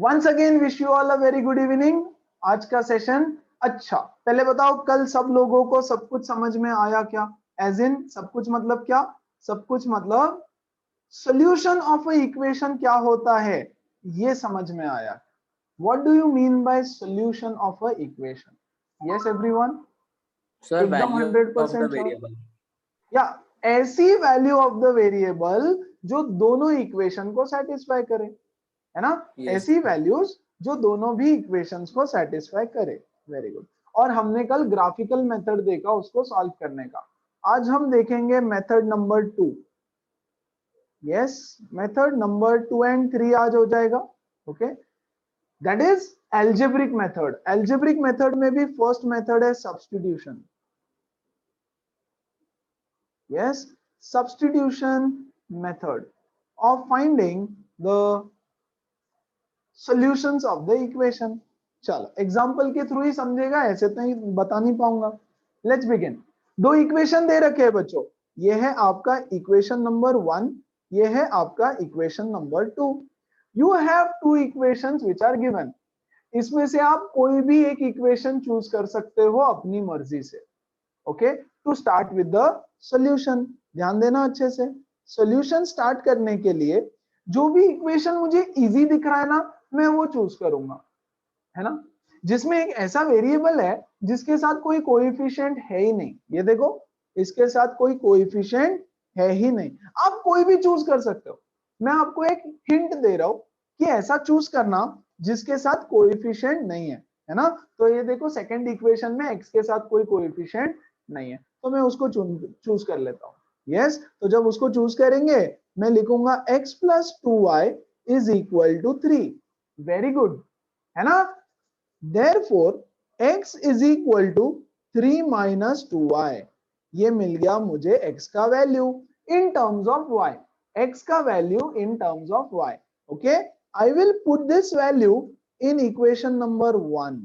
Once again wish you all a very good evening. आज का session, अच्छा पहले बताओ कल सब लोगों को सब कुछ समझ में आया क्या? एज इन सब कुछ मतलब क्या? सब कुछ मतलब सोल्यूशन ऑफ अ इक्वेशन क्या होता है ये समझ में आया। What do you mean by solution of a equation? Yes everyone, sir एकदम value of the 100% sure? Variable. या ऐसी वैल्यू ऑफ द वेरिएबल जो दोनों इक्वेशन को सेटिस्फाई करे, है ना? यस ऐसी वैल्यूज जो दोनों भी इक्वेशंस को सेटिस्फाई करे। Very good. और हमने कल ग्राफिकल मेथड देखा उसको सॉल्व करने का। आज हम देखेंगे method number 2। Yes, method number 2 and 3 आज हो जाएगा। Okay, that is algebraic method. Algebraic method में भी फर्स्ट मेथड है substitution. Yes, substitution method of finding the solutions of the equation. चलो एग्जांपल के थ्रू ही समझेगा, ऐसे तो ही बता नहीं पाऊंगा। Let's begin. दो इक्वेशन दे रखे हैं बच्चों, ये है आपका इक्वेशन नंबर 1, ये है आपका equation number 2। You have two equations which are given. इसमें से आप कोई भी एक इक्वेशन चूज कर सकते हो अपनी मर्जी से। Okay, to start with the solution. ध्यान देना अच्छे से। सॉल्यूशन स्टार्ट करने के लिए जो भी इक्वेशन मुझे इजी दिख रहा है ना, मैं वो चूज करूंगा, है ना? जिसमें एक ऐसा वेरिएबल है जिसके साथ कोई कोएफिशिएंट है ही नहीं। ये देखो, इसके साथ कोई कोएफिशिएंट है ही नहीं। आप कोई भी चूज कर सकते हो। मैं आपको एक हिंट दे रहा हूं कि ऐसा चूज करना जिसके साथ कोएफिशिएंट नहीं है ना? तो ये देखो, सेकंड इक्वेशन में x के साथ कोई कोएफिशिएंट नहीं है, तो मैं उसको चूज कर लेता हूं। यस, तो जब उसको चूज करेंगे मैं लिखूंगा x plus 2y is equal to 3। Very good, है ना? Therefore x is equal to 3 minus 2y। ये मिल गया मुझे x का value in terms of y। x का value in terms of y। Okay, I will put this value in equation number 1।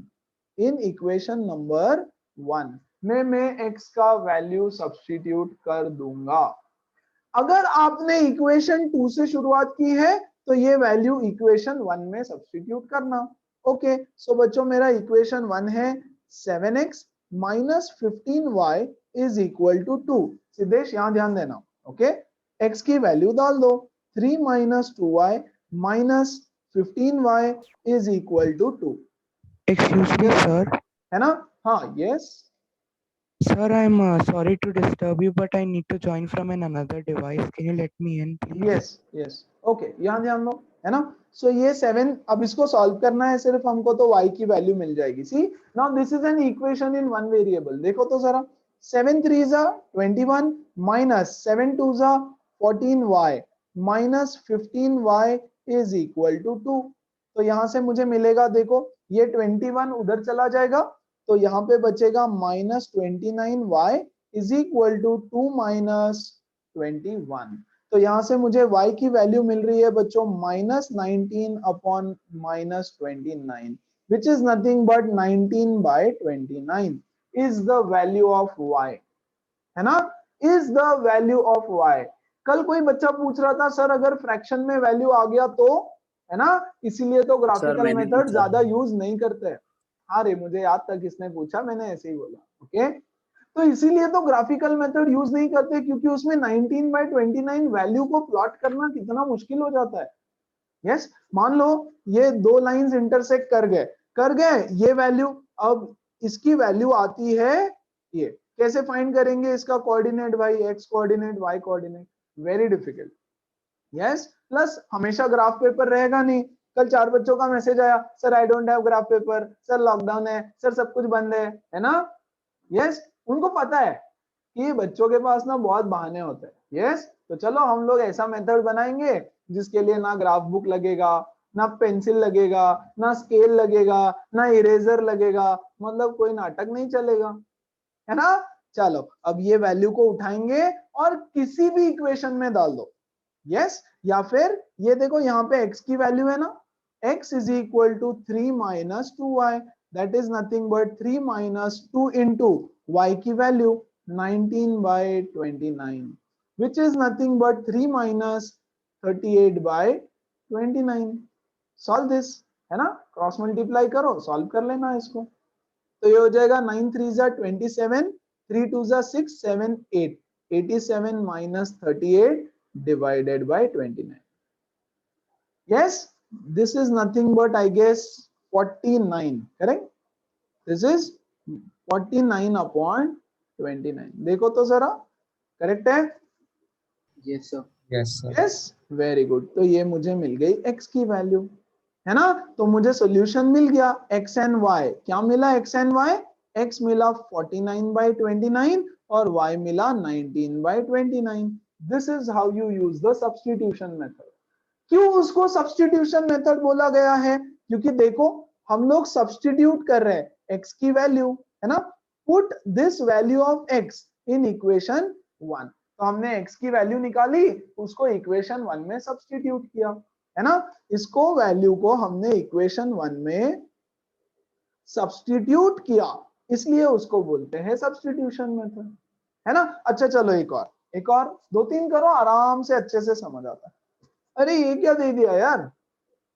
In equation number 1 में मैं x का value substitute कर दूंगा। अगर आपने इक्वेशन 2 से शुरुआत की है तो ये वैल्यू इक्वेशन 1 में सब्स्टिट्यूट करना। ओके, सो बच्चों मेरा इक्वेशन 1 है 7x minus 15y is equal to 2। Siddhesh यहां ध्यान देना। ओके, x की वैल्यू डाल दो, 3 minus 2y minus 15y is equal to 2। Excuse me, sir. है ना? हाँ, yes Sir, I'm sorry to disturb you, but I need to join from another device. Can you let me in, please? Yes yes. Okay, यहां ध्यान दो, है ना? सो ये 7, अब इसको सॉल्व करना है सिर्फ हमको, तो y की वैल्यू मिल जाएगी। See now this is an equation in one variable. देखो तो जरा, 7 3 जा 21 माइनस 7 2 जा 14y minus 15y is equal to 2। तो यहां से मुझे मिलेगा, देखो ये 21 उधर चला जाएगा तो यहाँ पे बचेगा minus 29y is equal to 2 minus 21। तो यहां से मुझे y की वैल्यू मिल रही है बच्चों minus 19 upon minus 29, which is nothing but 19 by 29 is the value of y, है ना? Is the value of y। कल कोई बच्चा पूछ रहा था सर अगर फ्रैक्शन में वैल्यू आ गया तो, है ना? इसीलिए तो ग्राफिकल मैंने मेथड पूछा ज्यादा था। यूज नहीं करते। अरे मुझे याद था किसने पूछा, मैंने ऐसे ही बोला। ओके, तो इसीलिए तो ग्राफिकल मेथड यूज नहीं करते, क्योंकि उसमें 19 बाय 29 वैल्यू को प्लॉट करना कितना मुश्किल हो जाता है। यस, मान लो ये दो लाइंस इंटरसेक्ट कर गए ये वैल्यू, अब इसकी वैल्यू आती है ये। कैसे फाइंड करेंगे इसका कोऑर्डिनेट भाई? X coordinate, y coordinate, very difficult. Yes, plus हमेशा ग्राफ पेपर रहेगा नहीं। कल 4 बच्चों का मैसेज आया, sir I don't have graph paper, sir lockdown है, सर सब कुछ बंद है ना? यस, उनको पता है कि बच्चों के पास ना बहुत बहाने होते हैं। यस, तो चलो हम लोग ऐसा मेथड बनाएंगे जिसके लिए ना ग्राफ बुक लगेगा, ना पेंसिल लगेगा, ना स्केल लगेगा, ना इरेजर लगेगा, मतलब कोई नाटक नहीं चलेगा, है ना? चलो अब ये वैल्यू को उठाएंगे और किसी भी इक्वेशन में डाल दो। यस, या फिर ये देखो यहाँ पे x की वैल्यू है ना, x is equal to 3 minus 2y, that is nothing but 3 minus 2 into y की value 19 by 29, which is nothing but 3 minus 38 by 29। Solve this. है ना, क्रॉस मल्टीप्लाई करो, सॉल्व कर लेना इसको। तो ये हो जाएगा 9 3 जा 27, 3 2 जा 6 7 8, 87 minus 38 divided by 29. Yes, this is nothing but I guess 49, correct? This is 49 upon 29. देखो तो जरा, करेक्ट है? Yes, sir. Yes, sir. Yes, very good. तो ये मुझे मिल गई x की वैल्यू, है ना। तो मुझे सॉल्यूशन मिल गया x एंड y। क्या मिला x एंड y? x मिला 49/29 और y मिला 19/29। This is how you use the substitution method. क्यों उसको सब्स्टिट्यूशन मेथड बोला गया है? क्योंकि देखो हम लोग सब्स्टिट्यूट कर रहे हैं x की वैल्यू, है ना। Put this value of x in equation 1। तो हमने x की वैल्यू निकाली, उसको इक्वेशन 1 में सब्स्टिट्यूट किया, है ना। इसको वैल्यू को हमने इक्वेशन 1 में सब्स्टिट्यूट किया, इसलिए उसको बोलते हैं सब्स्टिट्यूशन मेथड, है ना। अच्छा चलो एक और 2-3 करो, आराम से अच्छे से समझ आता है। अरे ये क्या दे दिया यार।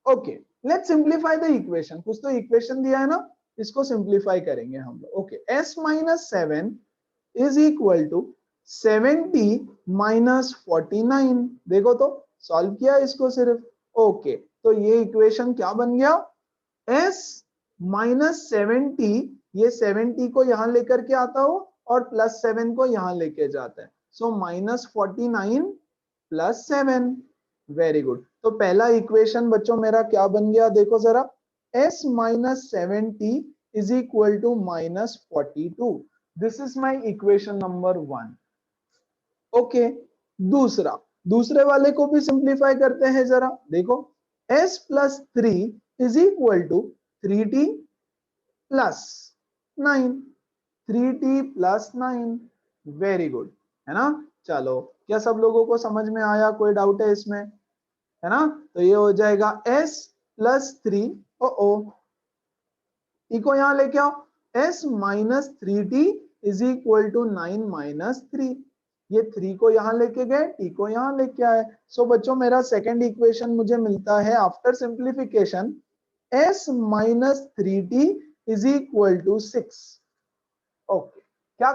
Okay, let's simplify the equation. कुछ तो इक्वेशन दिया है ना, इसको सिंप्लीफाई करेंगे हम लोग। Okay, s minus 7 is equal to 70 minus 49। देखो तो, सॉल्व किया इसको सिर्फ। ओके, तो ये इक्वेशन क्या बन गया? s minus 70, ये 70 को यहां लेकर के आता हो और प्लस 7 को यहां लेके जाता है, सो -49 प्लस 7। Very good. तो पहला इक्वेशन बच्चों मेरा क्या बन गया, देखो जरा, s minus 70 is equal to -42। This is my equation number 1। Okay, दूसरे वाले को भी सिंप्लीफाई करते हैं जरा। देखो, s plus 3 is equal to 3t plus 9, 3t plus 9। Very good, है ना। चलो, क्या सब लोगों को समझ में आया? कोई डाउट है इसमें, है ना। तो ये हो जाएगा s plus 3, को यहां लेके आओ, s minus 3t is equal to 9 minus 3। ये 3 को यहां लेके गए, t को यहां लेके आए। सो बच्चों मेरा सेकंड इक्वेशन मुझे मिलता है after simplification, s minus 3t is equal to 6। Okay, क्या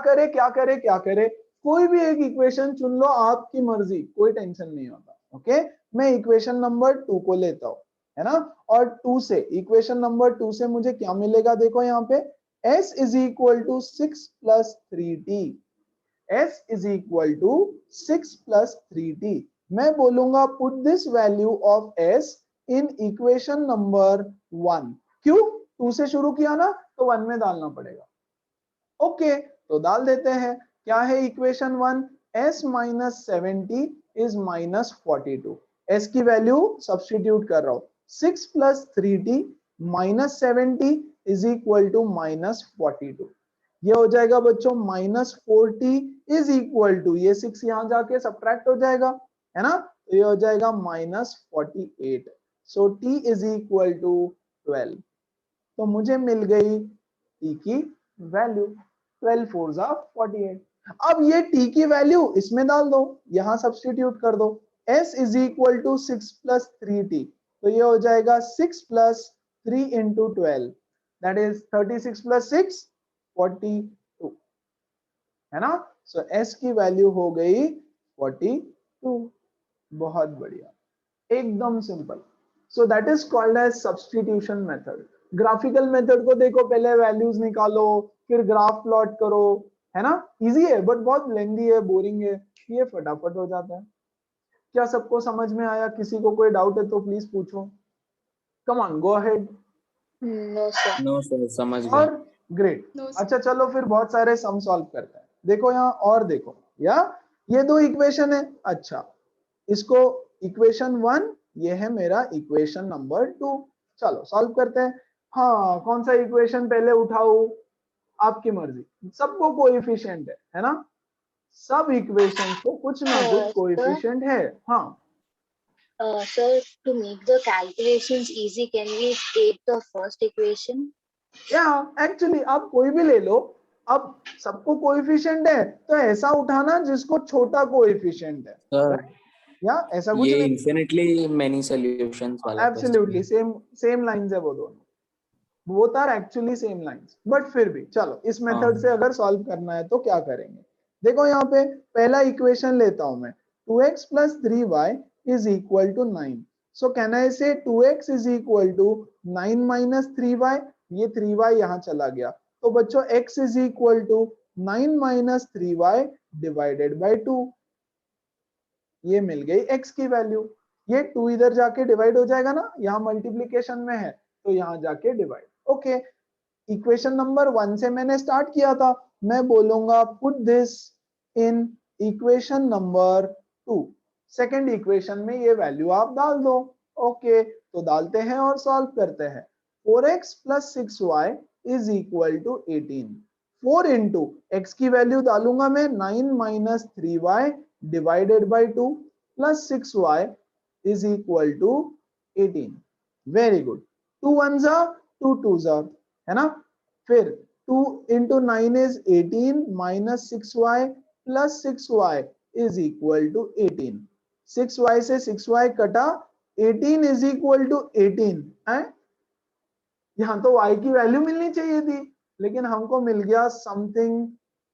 करे, कोई भी एक इक्वेशन चुन लो, आपकी मर्जी, कोई टेंशन नहीं होता। ओके, मैं इक्वेशन नंबर 2 को लेता हूं, है ना। और 2 से, इक्वेशन नंबर 2 से मुझे क्या मिलेगा? देखो यहाँ पे s is equal to 6 plus 3t। s is equal to 6 plus 3t। मैं बोलूंगा put this value of s in equation number 1। क्यों? 2 से शुरू किया ना, तो 1 में डालना पड़ेगा। ओके, तो डाल देते हैं। क्या है equation 1? s minus 70 is -42। s की वैल्यू सब्स्टिट्यूट कर रहा हूं, 6 plus 3t minus 70 is equal to -42। ये हो जाएगा बच्चों -40 is equal to, ये 6 यहां जाके सब्ट्रैक्ट हो जाएगा, है ना। तो ये हो जाएगा -48। सो t is equal to 12। तो मुझे मिल गई t की वैल्यू, 12 4 जा 48। अब ये t की वैल्यू इसमें डाल दो, यहां सब्स्टिट्यूट कर दो, s is equal to 6 plus 3t। तो ये हो जाएगा 6 plus 3 into 12, that is 36 plus 6 42, है ना। सो s की वैल्यू हो गई 42। बहुत बढ़िया, एकदम simple. So that is called as substitution method. Graphical method को देखो, पहले वैल्यूज निकालो, फिर ग्राफ प्लॉट करो, है ना। इजी है बट बहुत लेंथी है, बोरिंग है। ये फटाफट हो जाता है। क्या सबको समझ में आया? किसी को कोई डाउट है तो प्लीज पूछो। Come on, go ahead. No, sir. No, sir. समझ गए। और ग्रेट। No, sir. अच्छा चलो फिर बहुत सारे सम सॉल्व करते हैं। देखो यहाँ और देखो, या ये 2 इक्वेशन है। अच्छा, इसको इक्वेशन 1, ये है मेरा इक्वेशन नंबर 2। चलो सॉल्व करते हैं। हाँ, कौन सा इक्वेशन पहले उठाऊं? आपकी मर्जी, सबको कोएफिशिएंट है ना। सब इक्वेशंस को कुछ ना कुछ कोएफिशिएंट है। हाँ Sir, to make the calculations easy, can we take the first equation? या एक्चुअली आप कोई भी ले लो, अब सबको कोएफिशिएंट है तो ऐसा उठाना जिसको छोटा कोएफिशिएंट है। सर, या ऐसा कुछ ये नहीं, infinitely many solutions वाला एब्सोल्युटली question सेम लाइंस है वो दोनों, both are actually same lines, but फिर भी चलो इस मेथड से अगर सॉल्व करना है तो क्या करेंगे। देखो यहाँ पे पहला इक्वेशन लेता हूं मैं, 2x plus 3y is equal to 9. So can I say 2x is equal to 9 minus 3y? ये 3y यहाँ चला गया, तो बच्चों x is equal to 9 minus 3y divided by 2. ये मिल गई x की वैल्यू, ये 2 इधर जाके डिवाइड हो जाएगा ना, यहाँ मल्टीप्लीकेशन में है तो यहाँ जाके डिवाइड। ओके, इक्वेशन नंबर 1 से मैंने स्टार्ट किया था, मैं बोलूंगा put this in equation number 2। Second equation में ये वैल्यू आप डाल दो। ओके, तो डालते हैं और सॉल्व करते हैं। 4x plus 6y is equal to 18। 4 into x की वैल्यू डालूंगा मैं 9 minus 3y divided by 2 plus 6y is equal to 18। Very good, 2 ones are 2 twos are, है ना। फिर 2 into 9 is 18 minus 6y plus 6y is equal to 18। 6y से 6y कटा, 18 is equal to 18 है। यहाँ तो y की वैल्यू मिलनी चाहिए थी, लेकिन हमको मिल गया समथिंग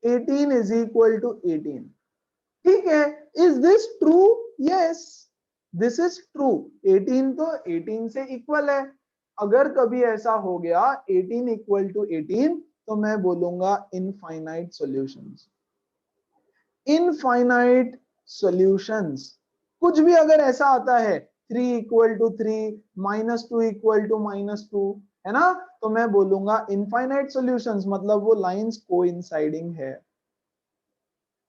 18 is equal to 18। ठीक है, is this true? Yes, this is true. 18 तो 18 से इक्वल है। अगर कभी ऐसा हो गया 18 इक्वल टू 18, तो मैं बोलूंगा इनफाइनाइट सॉल्यूशंस। इनफाइनाइट सॉल्यूशंस, कुछ भी अगर ऐसा आता है 3 इक्वल टू 3, -2 इक्वल टू -2, है ना, तो मैं बोलूंगा इनफाइनाइट सॉल्यूशंस, मतलब वो लाइंस कोइंसाइडिंग है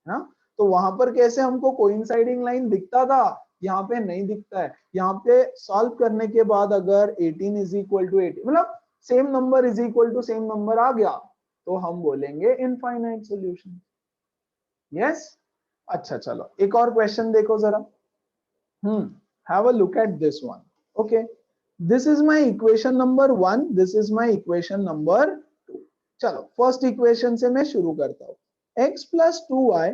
ना। तो वहां पर कैसे हमको कोइंसाइडिंग लाइन दिखता था, यहाँ पे नहीं दिखता है। यहाँ पे सॉल्व करने के बाद अगर 18 इज इक्वल टू 18, मतलब same number is equal to same number आ गया, तो हम बोलेंगे इनफाइनाइट सॉल्यूशन। यस, अच्छा चलो एक और क्वेश्चन देखो जरा। Have a look at this one. Okay, this is my equation number 1, this is my equation number 2। चलो फर्स्ट इक्वेशन से मैं शुरू करता हूँ। x plus 2y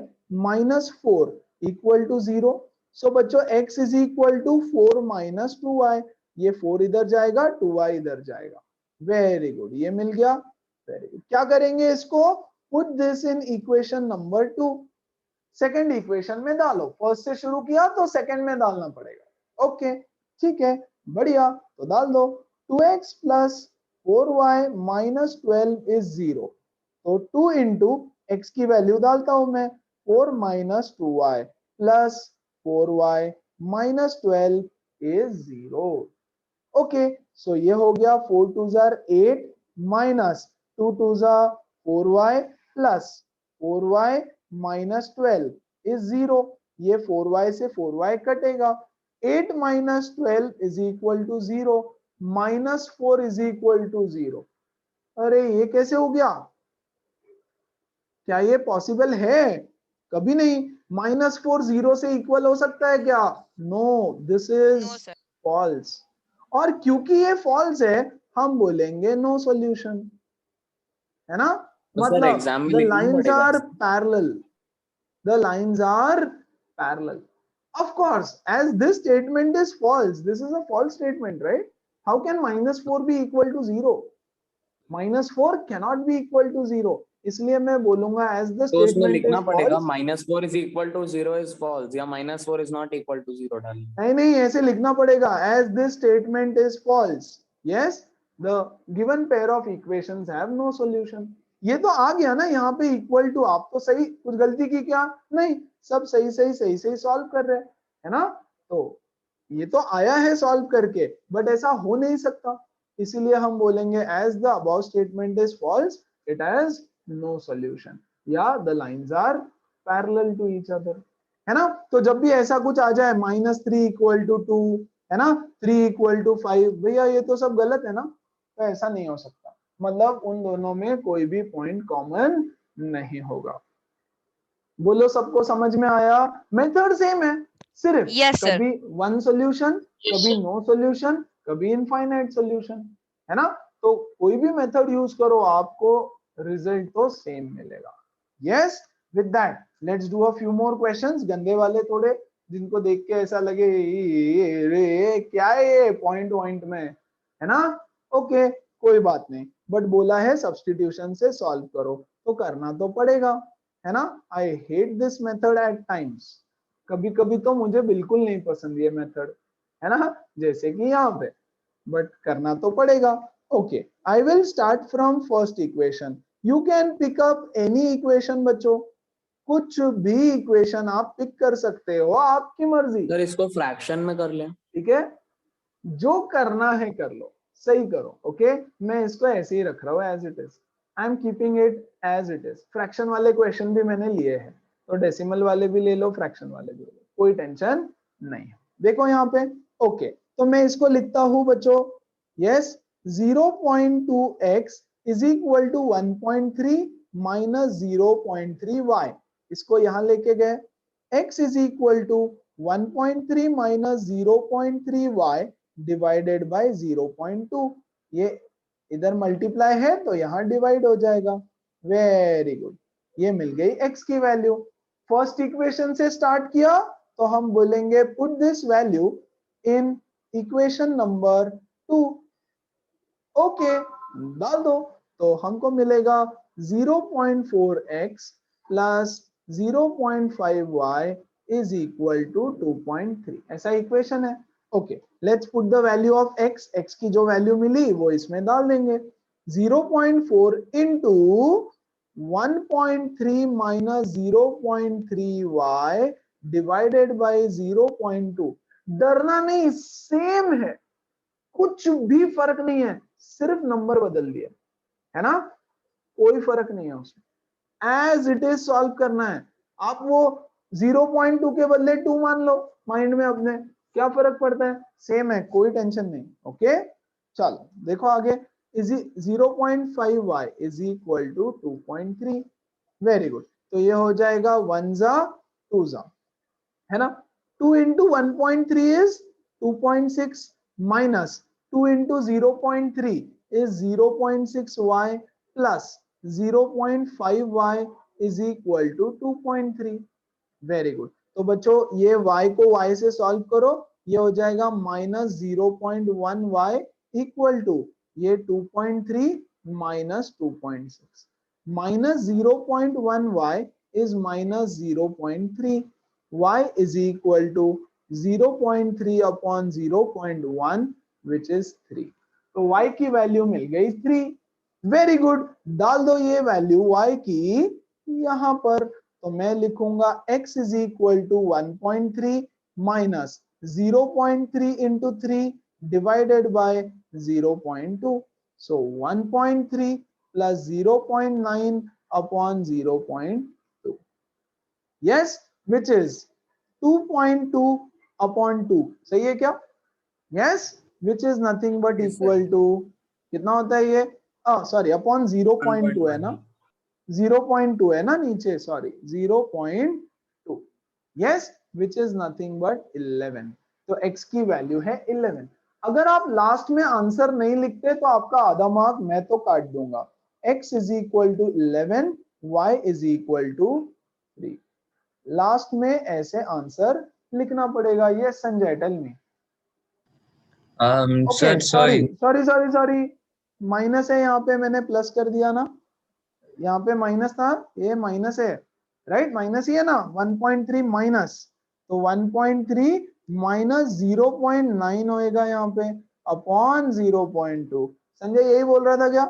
minus 4 equal to 0। सो बच्चों x is equal to 4 minus 2y, ये 4 इधर जाएगा, 2y इधर जाएगा। वेरी गुड, ये मिल गया। वेरी गुड, क्या करेंगे इसको? Put this in equation number 2। Second equation में डालो, फर्स्ट से शुरू किया तो सेकंड में डालना पड़ेगा। ओके ठीक है, बढ़िया, तो डाल दो। 2x plus 4y minus 12 is 0। तो 2 into x की वैल्यू डालता हूं मैं, 4 minus 2y plus 4y minus 12 is 0। Okay, सो ये हो गया 4 2s are 8 minus 2 2s are 4y plus 4y minus 12 is 0। ये 4y से 4y कटेगा। 8 minus 12 is equal to 0, minus 4 is equal to 0। अरे ये कैसे हो गया? क्या ये पॉसिबल है? कभी नहीं। -4 0 से इक्वल हो सकता है क्या? No, this is false. और क्योंकि ये फॉल्स है, हम बोलेंगे नो सॉल्यूशन, है ना। तो सर मतलब एग्जाम में द लिखना लाइंस पड़ेगा are parallel, the lines are parallel. Of course, as this statement is false, this is a false statement, right? How can -4 be equal to 0? -4 cannot be equal to 0। इसलिए मैं बोलूंगा as the तो उसमें statement लिखना is पड़ेगा false। -4 is equal to 0 is false या -4 is not equal to 0 डालना। नहीं नहीं, ऐसे लिखना पड़ेगा as this statement is false, yes, the given pair of equations have no solution। ये तो आ गया ना यहाँ पे इक्वल टू। आप तो सही, कुछ गलती की क्या? नहीं, सब सही सही सॉल्व कर रहे हैं, है ना। तो ये तो आया है सॉल्व करके, बट ऐसा हो नहीं सकता, इसीलिए हम बोलेंगे as the above statement is false, it has no solution, या the lines are parallel to each other, है ना। तो जब भी ऐसा कुछ आ जाए -3 इक्वल टू 2, है ना, 3 इक्वल टू 5, भैया ये तो सब गलत है ना, तो ऐसा नहीं हो सकता। मतलब उन दोनों में कोई भी पॉइंट कॉमन नहीं होगा। बोलो सबको समझ में आया? मेथड सेम है, सिर्फ Yes, sir. कभी वन सॉल्यूशन, Yes, कभी sir. नो सॉल्यूशन, कभी इनफाइनाइट सॉल्यूशन, है ना। तो कोई भी मेथड यूज करो, आपको रिजल्ट तो सेम मिलेगा। Yes, with that let's do a few more questions. गंदे वाले थोड़े जिनको देख के ऐसा लगे रे क्या है ये पॉइंट में, है ना? ओके कोई बात नहीं, बट बोला है सब्स्टिट्यूशन से सॉल्व करो तो करना तो पड़ेगा, है ना? I hate this method at times, कभी कभी तो मुझे बिल्कुल नहीं पसंद ये मेथड, है ना, जैसे कि यहाँ पे, बट करना तो पड़ेगा। Okay I will start from first equation, you can pick up any equation बच्चों, कुछ भी इक्वेशन आप पिक कर सकते हो, आपकी मर्जी, सर इसको फ्रैक्शन में कर लें। ठीक है? जो करना है कर लो, सही करो। ओके मैं इसको ऐसे ही रख रहा हूँ as it is, I am keeping it as it is. Fraction वाले क्वेश्चन भी मैंने लिए हैं, तो डेसिमल वाले भी ले लो, फ्रैक्शन वाले भी ले लो, कोई टेंशन नहीं है। देखो यहाँ पे ओके तो मैं इसको लिखता हूँ बच्चों, yes 0.2x is equal to 1.3 minus 0.3y, इसको यहां लेके गए, x is equal to 1.3 minus 0.3y divided by 0.2, ये इधर मल्टीप्लाई है तो यहाँ डिवाइड हो जाएगा। वेरी गुड, ये मिल गई x की वैल्यू। फर्स्ट इक्वेशन से स्टार्ट किया तो हम बोलेंगे put this value in equation number 2। Okay डाल दो तो हमको मिलेगा 0.4x plus 0.5y is equal to 2.3, ऐसा इक्वेशन है। Okay let's put the value of x, x की जो वैल्यू मिली वो इसमें डाल देंगे, 0.4 into 1.3 minus 0.3y divided by 0.2। डरना नहीं, सेम है, कुछ भी फर्क नहीं है, सिर्फ नंबर बदल दिया, है ना, कोई फर्क नहीं है उसमें, एज इट इज सॉल्व करना है। आप वो 0.2 के बदले 2 मान लो माइंड में अपने, क्या फर्क पड़ता है, सेम है, कोई टेंशन नहीं। ओके चलो देखो आगे, is 0.5y is equal to 2.3, very good, तो ये हो जाएगा 1 जा 2 जा, है ना, 2 into 1.3 is 2.6 minus 2 into 0.3 is 0.6y plus 0.5y is equal to 2.3। Very good, तो बच्चों ये y को y से सॉल्व करो, ये हो जाएगा माइनस 0.1y इक्वल टू ये 2.3 minus 2.6, minus 0.1y is minus 0.3, y is equal to 0.3 upon 0.1 which is 3, तो y की वैल्यू मिल गई 3। वेरी गुड, डाल दो ये वैल्यू y की यहां पर, तो मैं लिखूंगा x is equal to 1.3 minus 0.3 into 3 divided by 0.2, so 1.3 plus 0.9 upon 0.2, yes which is 2.2 upon 2, सही है क्या? yes which is nothing but Yes, equal to, कितना होता है ये, सॉरी अपॉन 0.2 है ना, 0.2 है ना नीचे, sorry 0.2, yes which is nothing but 11, तो x की वैल्यू है 11। अगर आप लास्ट में आंसर नहीं लिखते तो आपका आधा मार्क मैं तो काट दूंगा। x is equal to 11, y is equal to 3, last में ऐसे आंसर लिखना पड़ेगा। ये Sanjay tell me. Sir sorry sorry sorry sorry, minus है यहाँ पे, मैंने प्लस कर दिया ना, यहाँ पे माइनस था, ये माइनस है, राइट, माइनस ही है ना, 1.3 माइनस, तो 1.3 माइनस 0.9 होएगा यहाँ पे अपॉन 0.2। संजय यही बोल रहा था क्या?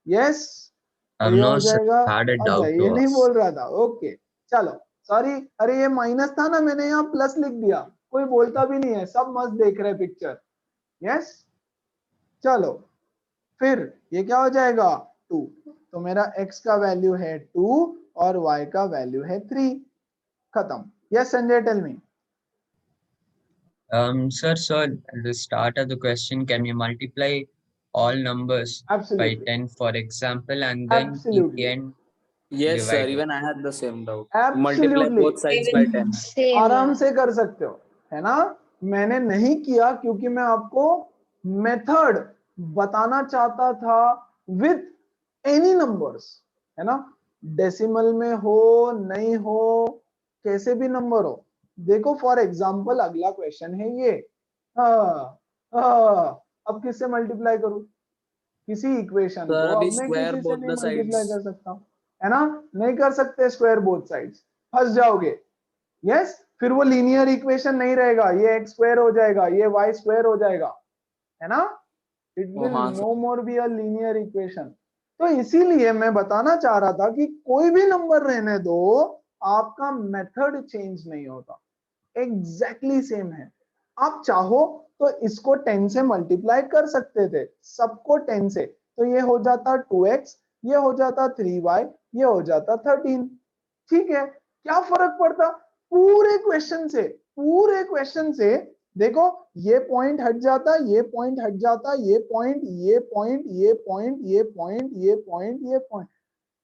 यस तो ये हो जाएगा, अच्छा ये नहीं बोल रहा था, ओके चलो सॉरी, अरे ये माइनस था ना, मैंने यहाँ प्लस लिख दिया, कोई बोलता भी नहीं है, सब मस्त देख रहे पिक्चर। यस चलो फिर ये क्या हो जाएगा 2, तो मेरा x का वैल्यू है 2 और y का वैल्यू है 3, खत्म। Yes Sanjay tell me. Sir, so the start of the question, can you multiply all numbers by 10 for example, and then in the end Yes sir, divide it? even I had the same doubt. Multiply Absolutely. both sides by 10. Same आराम here. से कर सकते हो, है ना, मैंने नहीं किया क्योंकि मैं आपको मेथड बताना चाहता था विथ एनी नंबर्स, है ना, डेसिमल में हो नहीं हो कैसे भी नंबर हो, देखो फॉर एग्जाम्पल अगला क्वेश्चन है ये, अब किससे मल्टीप्लाई करूं? किसी इक्वेशन Sir, को अभी अब मैं square किसी से both नहीं the मल्टीप्लाई sides. कर सकता हूं, है ना? नहीं कर सकते स्क्वायर बोथ साइड्स, फंस जाओगे। यस, फिर वो लीनियर इक्वेशन नहीं रहेगा, ये एक्स स्क्वायर हो जाएगा, ये वाई स्क्वायर हो जाएगा, है ना? इट विल हाँ no more be a linear equation. तो इसीलिए मैं बताना चाह रहा था कि कोई भी नंबर रहने दो, आपका मेथड चेंज नहीं होता, एग्जैक्टली सेम है। आप चाहो तो इसको 10 से मल्टीप्लाई कर सकते थे, सबको 10 से, तो ये हो जाता 2x, ये हो जाता 3y, ये हो जाता 13। ठीक है, क्या फर्क पड़ता? पूरे क्वेश्चन से देखो, ये पॉइंट हट जाता, ये पॉइंट हट जाता, ये पॉइंट, ये पॉइंट, ये पॉइंट, ये पॉइंट, ये पॉइंट, ये पॉइंट,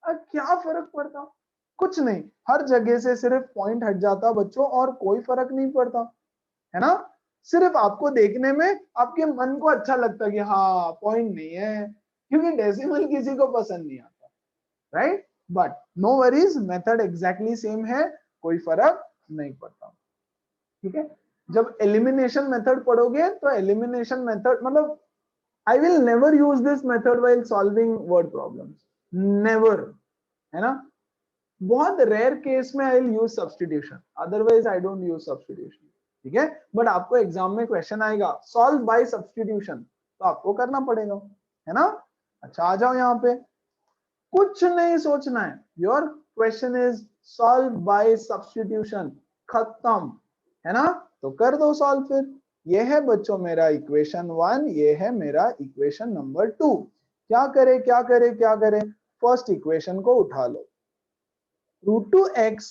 क्या फर्क पड़ता? कुछ नहीं, हर जगह से सिर्फ पॉइंट हट जाता बच्चों, और कोई फर्क नहीं पड़ता, है ना? सिर्फ आपको देखने में आपके मन को अच्छा लगता कि हाँ पॉइंट नहीं है, क्योंकि डेसिमल किसी को पसंद नहीं आता, right? But no worries, method exactly same है, कोई फर्क नहीं पड़ता। ठीक है, जब एलिमिनेशन मेथड पढ़ोगे तो एलिमिनेशन मेथड मतलब I will never use this method while solving word problems, never, है ना? बहुत रेयर केस में I will use substitution, otherwise I don't use substitution. ठीक है, बट आपको एग्जाम में क्वेश्चन आएगा सॉल्व बाय सब्स्टिट्यूशन, तो आपको करना पड़ेगा, है ना? अच्छा, आ जाओ यहाँ पे, कुछ नहीं सोचना है, your question is solve by substitution, खत्म, है ना? तो कर दो सॉल्व फिर। ये है बच्चों मेरा इक्वेशन 1, ये है मेरा इक्वेशन नंबर 2। क्या करे क्या करे क्या करे? फर्स्ट इक्वेशन को उठा लो, √2x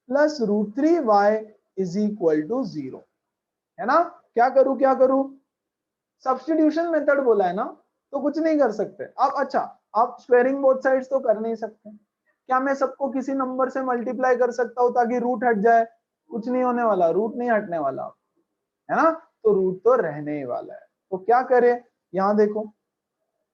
plus √3y is equal to 0, है ना? क्या करूं? सब्स्टिट्यूशन मेथड बोला है ना, तो कुछ नहीं कर सकते आप। अच्छा, आप स्क्वायरिंग बोथ साइड्स तो कर नहीं सकते, क्या मैं सबको किसी नंबर से मल्टीप्लाई कर सकता हूं ताकि रूट हट जाए? कुछ नहीं होने वाला, रूट नहीं हटने वाला, है ना? तो रूट तो रहने ही वाला है। तो क्या करें, यहां देखो,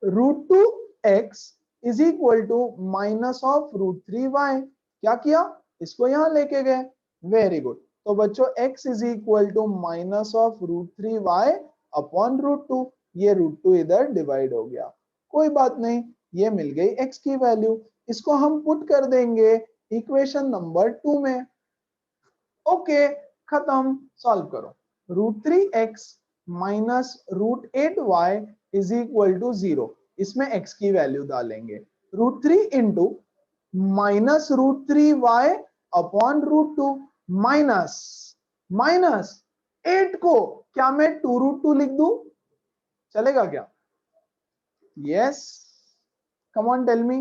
√2x is equal to minus of √3y, क्या किया? इसको यहां लेके गए, वेरी गुड। तो बच्चों x is equal to minus of √3y upon √2, ये √2 इधर डिवाइड हो गया, कोई बात नहीं, ये मिल गई x की वैल्यू, इसको हम पुट कर देंगे इक्वेशन नंबर 2 में। ओके, खत्म, सॉल्व करो। √3x minus √8y is equal to 0, इसमें x की वैल्यू डालेंगे, √3 into minus √3y upon √2 minus 8 को क्या मैं 2√2 लिख दूं? चलेगा क्या? Yes, come on tell me,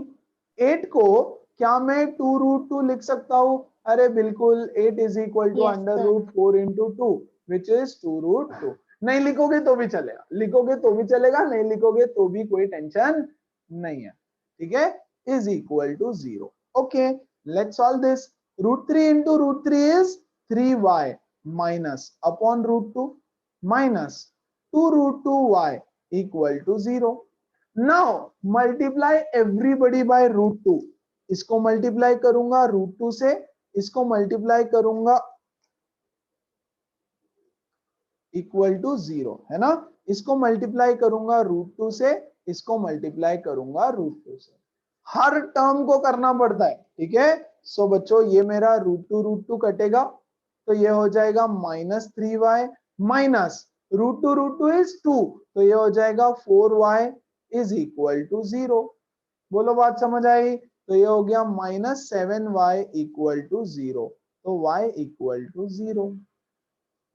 8 को क्या मैं 2√2 लिख सकता हूं? अरे बिल्कुल, 8 is equal to Yes, √4 into 2 which is 2√2। नहीं लिखोगे तो भी चलेगा, लिखोगे तो भी चलेगा, नहीं लिखोगे तो भी कोई टेंशन नहीं है, ठीक है? Is equal to 0। Okay, let's solve this. √3 into √3 is 3y minus upon √2 minus 2√2y equal to 0। Now multiply everybody by √2, इसको मल्टीप्लाई करूंगा √2 से, इसको मल्टीप्लाई करूंगा इक्वल टू 0, है ना? इसको मल्टीप्लाई करूंगा √2 से, इसको मल्टीप्लाई करूंगा √2 से, हर टर्म को करना पड़ता है, ठीक है? सो बच्चों, ये मेरा √2 कटेगा, तो ये हो जाएगा -3y माइनस √2 इज 2, तो ये हो जाएगा 4y इज इक्वल टू 0। बोलो, बात समझ आई? तो ये हो गया -7y इक्वल टू 0, तो y equal to 0।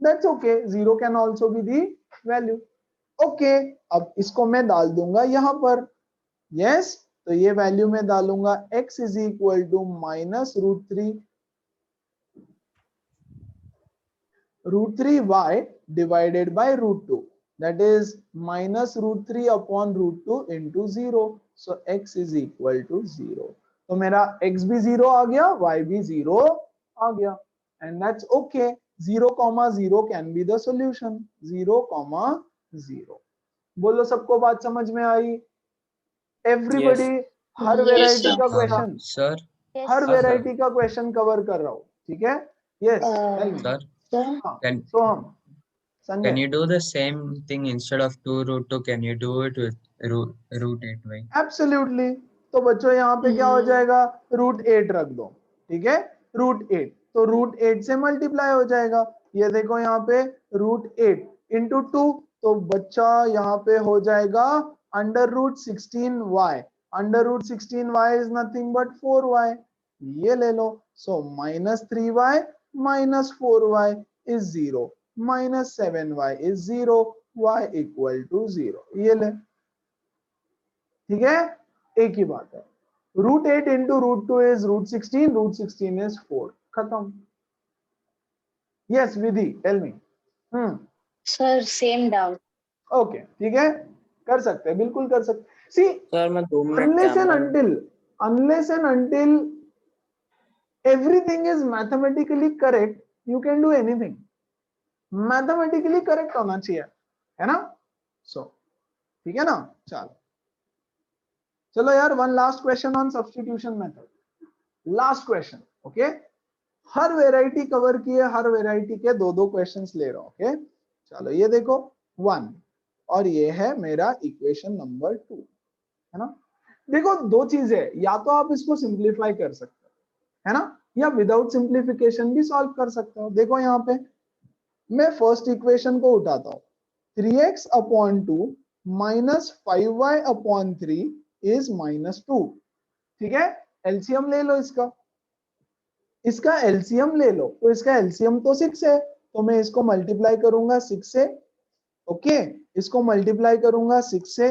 That's okay, 0 can also be the value. Okay, अब इसको मैं डाल दूंगा यहां पर, यस, तो ये वैल्यू में डालूंगा x is equal to minus √3y divided by √2, that is minus √3 upon √2 into 0, so x is equal to 0। तो मेरा x भी 0 आ गया, y भी 0 आ गया, and that's okay। 0,0 can be the solution, 0,0। बोलो, सबको बात समझ में आई? एवरीबडी, हर Yes, वेराइटी sir. का क्वेश्चन, Sir, Yes, हर sir. वेराइटी का क्वेश्चन कवर कर रहा हूं, ठीक है? Yes, tell me. sir, Sir, Can So Sanjay, can you do the same thing instead of 2 root 2? Can you do it with root 8y? Absolutely. तो बच्चों यहाँ पे क्या हो जाएगा, √8 रख दो, ठीक है, √8, तो √8 से मल्टीप्लाई हो जाएगा। ये देखो यहाँ पे √8 इंटू 2, तो बच्चा यहाँ पे हो जाएगा √16y। √16y is nothing but 4y, ये ले लो। सो -3y minus 4y is 0, -7y is 0, y equal to 0, ये ले, ठीक है, एक ही बात है। √8 into √2 is √16, √16 is 4, खत्म। Yes Vidhi, tell me. sir, same doubt. Okay, ठीक है, कर सकते हैं, बिल्कुल कर सकते। सी सर मैं 2 minute unless and until everything is mathematically correct, you can do anything. Mathematically correct होना चाहिए, है ना। सो ठीक है ना, चलो चलो यार, one last question on substitution method, last question, okay. Her variety cover किए, हर वेराइटी के दो दो क्वेश्चंस ले रहा हूं, ओके। चलो ये देखो 1, और ये है मेरा इक्वेशन नंबर 2, है ना। देखो दो चीजें, या तो आप इसको सिंप्लीफाई कर सकते हो, है ना, या विदाउट सिंप्लीफिकेशन भी सॉल्व कर सकते हो। देखो यहाँ पे मैं फर्स्ट इक्वेशन को उठाता हूं, 3x upon 2 minus 5y upon 3 is -2, ठीक है। एलसीएम ले लो इसका, इसका एलसीएम ले लो, तो इसका एलसीएम तो 6 है, तो मैं इसको मल्टीप्लाई करूंगा 6 से, ओके, इसको मल्टीप्लाई करूंगा 6 से,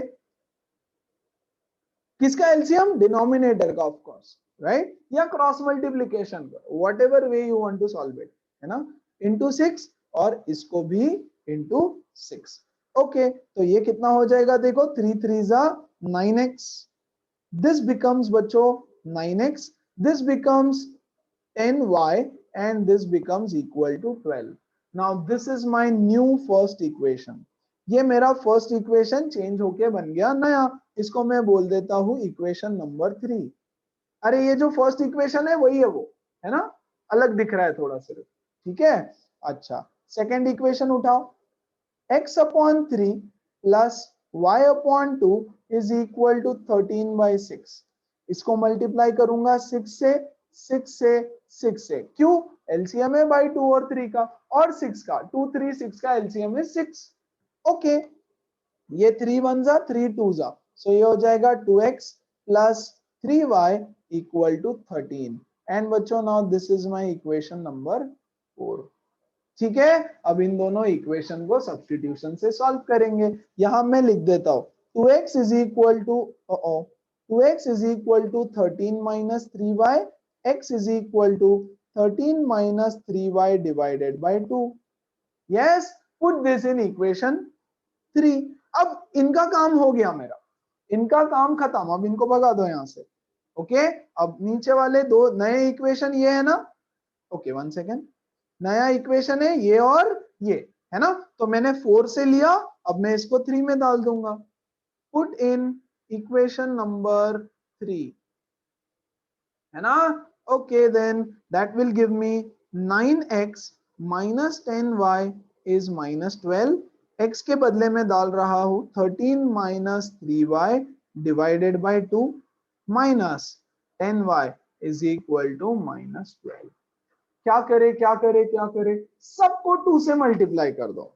किसका एलसीएम, डिनोमिनेटर का ऑफ कोर्स, राइट, या क्रॉस मल्टीप्लिकेशन का, whatever way you want to solve it, है ना, इंटू 6, और इसको भी इंटू 6, ओके। तो ये कितना हो जाएगा, देखो 3 3 9x, this becomes बच्चों 9x, this becomes 10y, and this becomes equal to 12. Now this is my new first equation. ये मेरा फर्स्ट इक्वेशन चेंज होके बन गया नया, इसको मैं बोल देता हूं इक्वेशन नंबर 3। अरे ये जो फर्स्ट इक्वेशन है वही है वो, है ना, अलग दिख रहा है थोड़ा सिर्फ, ठीक है। अच्छा, सेकेंड इक्वेशन उठाओ, x upon 3 plus y upon 2 is equal to 13/6, इसको मल्टीप्लाई करूंगा 6 से, 6 से, 6 से, क्यों, एलसीएम है बाई 2 और 3 का, और 6 का, 2 3 6 का एलसीएम है 6, ओके। ये 3 1 3 2 सो ये हो जाएगा 2x plus 3y equal to 13, and बच्चों now this is my equation number 4, ठीक है। अब इन दोनों इक्वेशन को सब्स्टिट्यूशन से सॉल्व करेंगे। यहां मैं लिख देता हूं 2x is equal to 13 minus 3y, x is equal to 13 minus 3y divided by 2, yes, put this in equation 3। अब इनका काम हो गया, मेरा इनका काम खत्म, अब इनको भगा दो यहां से, ओके। अब नीचे वाले दो नए इक्वेशन ये है ना, ओके 1 सेकेंड, नया इक्वेशन है ये और ये, है ना, तो मैंने 4 से लिया, अब मैं इसको 3 में डाल दूंगा, पुट इन इक्वेशन नंबर 3, है ना, okay, then that will give me 9x minus 10y is -12, x के बदले में डाल रहा हूं 13 minus 3y divided by 2 minus 10y is equal to -12। क्या करे क्या करे क्या करे, सबको 2 से मल्टीप्लाई कर दो,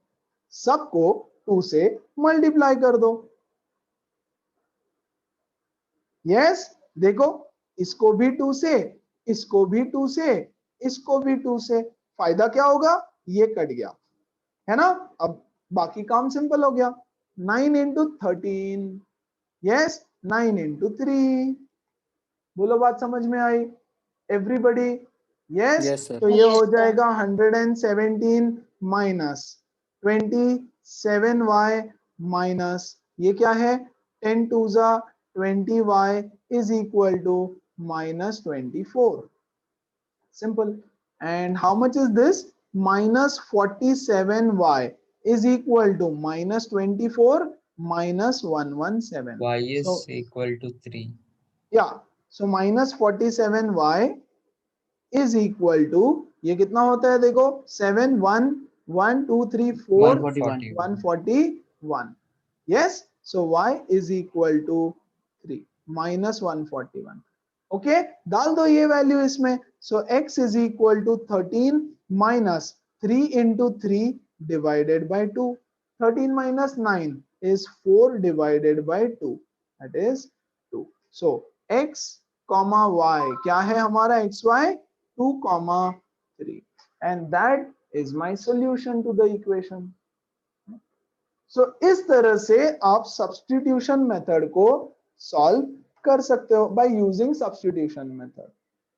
सबको 2 से मल्टीप्लाई कर दो, यस। देखो इसको भी 2 से, इसको भी 2 से, इसको भी 2 से, फायदा क्या होगा, ये कट गया, है ना। अब बाकी काम सिंपल हो गया, 9 इंटू 13, यस, 9 इंटू 3, बोलो बात समझ में आई एवरीबडी, यस। तो ये हो जाएगा 117 माइनस 27y माइनस ये क्या है, 10 2 20y is equal to -24, simple. And how much is this, -47y is equal to -24 minus 117. Y is equal to 3. Yeah, so -47y is equal to ये कितना होता है देखो 7 1 1 2 3 4 141. 141. Yes, so y is equal to 3 minus 141. Okay डाल दो ये value इसमें. सो x is equal to 13 minus 3 into 3 divided by 2. 13 minus 9 is 4 divided by 2. That is 2. So x comma y क्या है हमारा xy 2 comma 3. And that is my solution to the equation. सो इस तरह से आप सब्स्टिट्यूशन मेथड को solve कर सकते हो by using substitution method.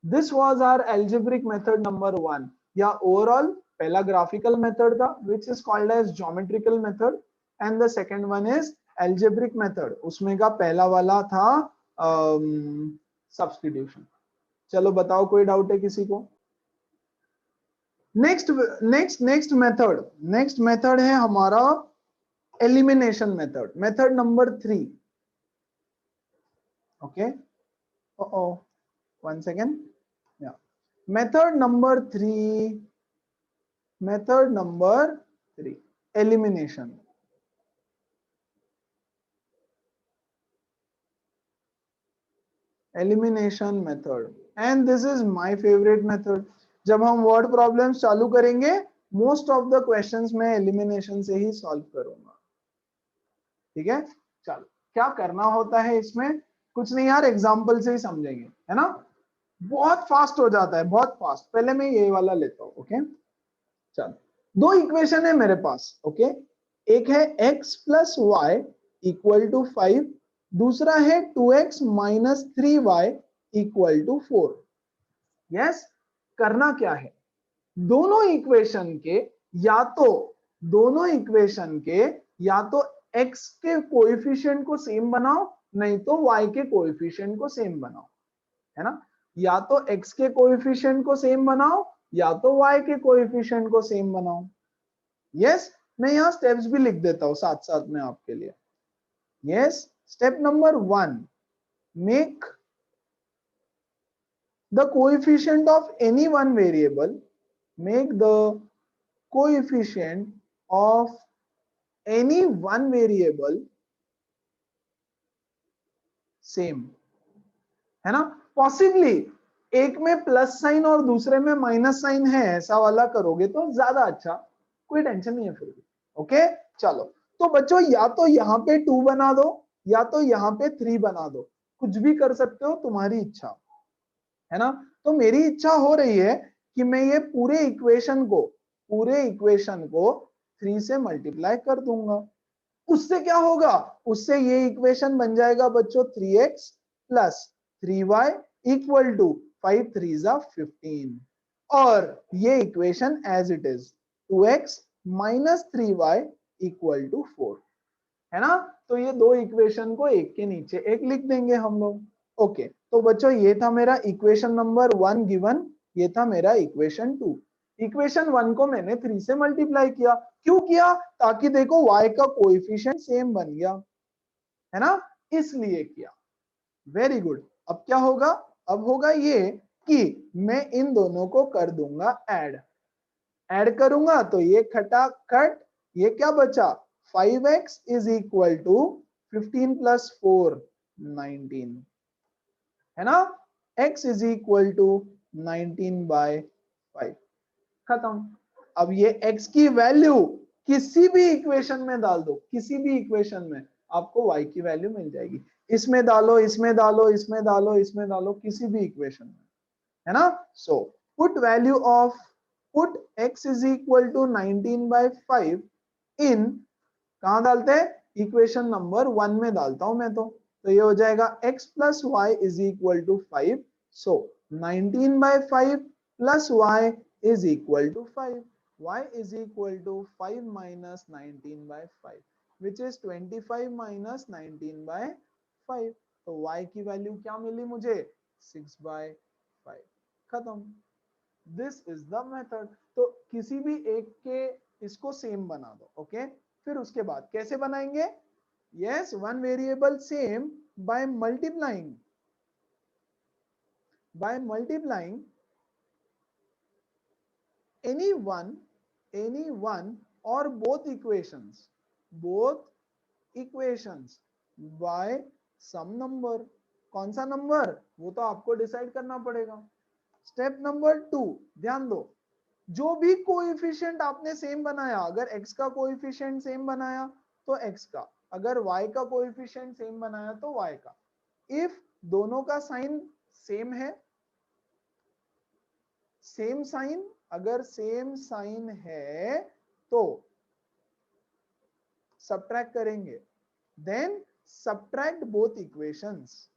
This was our algebraic method number 1 या ओवरऑल पहला ग्राफिकल मेथड था which is called as geometrical method and the second one is algebraic method. उसमें का पहला वाला था सब्स्टिट्यूशन. चलो बताओ कोई डाउट है किसी को? नेक्स्ट मेथड है हमारा elimination method number 3. Okay, one second. Yeah, method number 3 elimination. Elimination method, and this is my favorite method. जब हम वर्ड प्रॉब्लम्स चालू करेंगे मोस्ट ऑफ द क्वेश्चंस मैं एलिमिनेशन से ही सॉल्व करूंगा. ठीक है, चलो क्या करना होता है इसमें? कुछ नहीं यार, एग्जांपल से ही समझेंगे, है ना. बहुत फास्ट हो जाता है, बहुत फास्ट. पहले मैं ये वाला लेता हूं. ओके चलो, दो इक्वेशन है मेरे पास. ओके एक है x plus y equal to 5, दूसरा है 2x minus 3y equal to 4. Yes, करना क्या है? दोनों इक्वेशन के या तो x के कोएफिशिएंट को सेम बनाओ, नहीं तो y के कोएफिशिएंट को सेम बनाओ, है ना. या तो x के कोएफिशिएंट को सेम बनाओ या तो y के कोएफिशिएंट को सेम बनाओ. यस, मैं यहां स्टेप्स भी लिख देता हूं साथ साथ में आपके लिए. Yes, step number 1, make the coefficient of any one variable, make the coefficient of any one variable same, है ना. पॉसिबली एक में प्लस साइन और दूसरे में माइनस साइन है, ऐसा वाला करोगे तो ज्यादा अच्छा, कोई टेंशन नहीं है फिर भी. ओके चलो, तो बच्चों या तो यहाँ पे 2 बना दो या तो यहाँ पे 3 बना दो, कुछ भी कर सकते हो, तुम्हारी इच्छा, है ना. तो मेरी इच्छा हो रही है कि मैं ये पूरे इक्वेशन को 3 से मल्टीप्लाई कर दूंगा. उससे क्या होगा? उससे ये इक्वेशन बन जाएगा बच्चों 3x plus 3y equal to 5 3 15, और ये equation as it is 2x minus 3y equal to 4, है ना. तो ये दो इक्वेशन को एक के नीचे एक लिख देंगे हम लोग. ओके तो बच्चों ये था मेरा इक्वेशन नंबर 1 गिवन, ये था मेरा इक्वेशन 2. इक्वेशन 1 को मैंने 3 से मल्टीप्लाई किया. क्यों किया? ताकि देखो y का कोएफिशिएंट सेम बन गया, है ना, इसलिए किया. Very good. अब क्या होगा? अब होगा ये कि मैं इन दोनों को कर दूंगा ऐड करूंगा तो ये खटाखट ये क्या बचा 5x is equal to 15 plus 4 19, है ना. x is equal to 19 by 5, खत्म. अब ये x की वैल्यू किसी भी इक्वेशन में डाल दो, किसी भी इक्वेशन में आपको y की वैल्यू मिल जाएगी. इसमें डालो, इसमें डालो, इसमें डालो, इसमें डालो, किसी भी इक्वेशन में, है ना. So put value of put x is equal to 19 by 5 in, कहां डालते हैं? इक्वेशन नंबर 1 में डालता हूं मैं. तो ये हो जाएगा x plus y is equal to 5. So 19 by 5 plus y is equal to 5. y is equal to 5 minus 19 by 5 which is 25 minus 19 by 5. तो y की वैल्यू क्या मिली मुझे? 6 बाय 5, खत्म. This is the method. तो किसी भी एक के इसको सेम बना दो. ओके फिर उसके बाद कैसे बनाएंगे? yes, one variable same by multiplying any one or both equations by some number. कौन सा नंबर, वो तो आपको डिसाइड करना पड़ेगा. स्टेप नंबर 2, ध्यान दो, जो भी कोएफिशिएंट आपने सेम बनाया, अगर x का कोएफिशिएंट सेम बनाया तो x का, अगर y का कोएफिशिएंट सेम बनाया तो y का. इफ दोनों का साइन सेम है, सेम साइन, अगर सेम साइन है तो सब्ट्रैक्ट करेंगे. Then subtract both equations,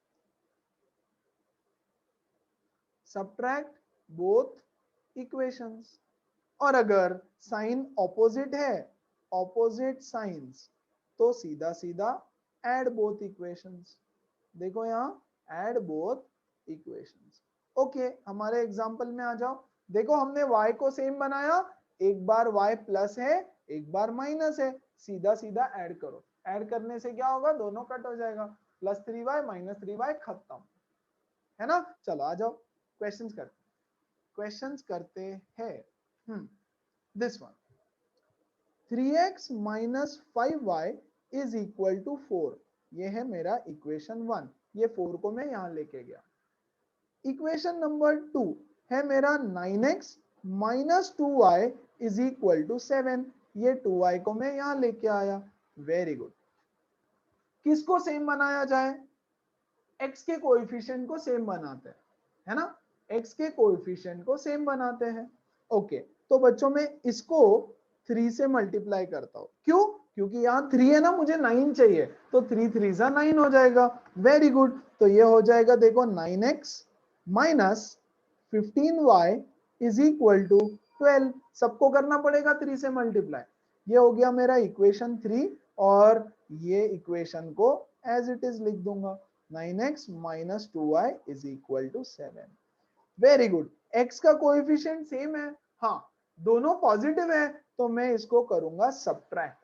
subtract both equations. और अगर साइन ऑपोजिट है, ऑपोजिट साइंस, तो सीधा सीधा ऐड बोथ इक्वेशंस. देखो यहाँ ऐड बोथ इक्वेशंस. ओके, हमारे एग्जांपल में आ जाओ. देखो हमने y को सेम बनाया, एक बार y प्लस है, एक बार माइनस है, सीधा सीधा ऐड करो. ऐड करने से क्या होगा, दोनों कट हो जाएगा. प्लस 3y माइनस 3y खत्म, है ना. चलो आ जाओ, क्वेश्चंस करते हैं. This one, 3x minus 5y is equal to 4. ये है मेरा इक्वेशन 1. ये 4 को मैं यहां लेके गया. इक्वेशन नंबर 2 है मेरा 9x minus 2y is equal to 7. ये 2y को मैं यहां लेके आया. Very good. किसको सेम बनाया जाए, x के कोएफिशिएंट को सेम बनाते हैं, है ना. x के कोएफिशिएंट को सेम बनाते हैं. ओके, तो बच्चों मैं इसको 3 से मल्टीप्लाई करता हूं. क्यों, क्योंकि यहाँ 3 है ना, मुझे 9 चाहिए, तो 3 3 जा 9 हो जाएगा. Very good. तो ये हो जाएगा, देखो 9x minus 15y is equal to 12. सबको करना पड़ेगा 3 से मल्टीप्लाई. ये हो गया मेरा इक्वेशन 3, और ये इक्वेशन को एज इट इज लिख दूंगा. 9x minus 2y is equal to 7. Very good. x का कोएफिशिएंट सेम है, हाँ, दोनों पॉजिटिव है, तो मैं इसको करूंगा सब्ट्रैक्ट.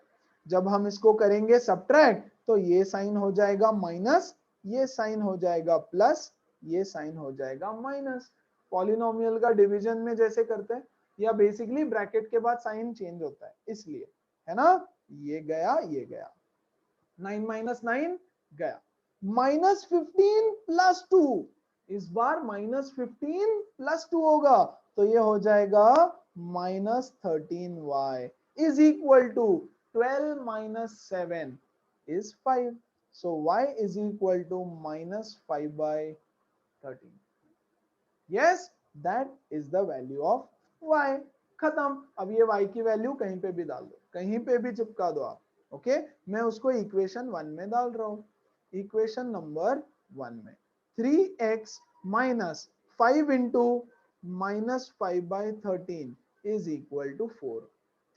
जब हम इसको करेंगे सब्ट्रैक्ट, तो ये साइन हो जाएगा माइनस, ये साइन हो जाएगा प्लस, ये साइन हो जाएगा माइनस. पॉलिनोमियल का डिवीजन में जैसे करते हैं, या बेसिकली ब्रैकेट के बाद साइन चेंज होता है, इसलिए, है ना. ये गया, ये गया. 9 माइनस 9 गया. माइनस 15 प्लस 2, इस बार माइनस 15 प्लस 2 होगा, तो ये हो जाएगा minus 13y is equal to 12 minus 7 is 5. So y is equal to minus 5 by 13. Yes, that is the value of y. खत्म. अब ये y की वैल्यू कहीं पे भी डाल दो, कहीं पे भी चिपका दो आप. ओके, मैं उसको इक्वेशन 1 में डाल रहा हूं. इक्वेशन नंबर 1 में 3x minus 5 into minus 5 by 13 is equal to 4.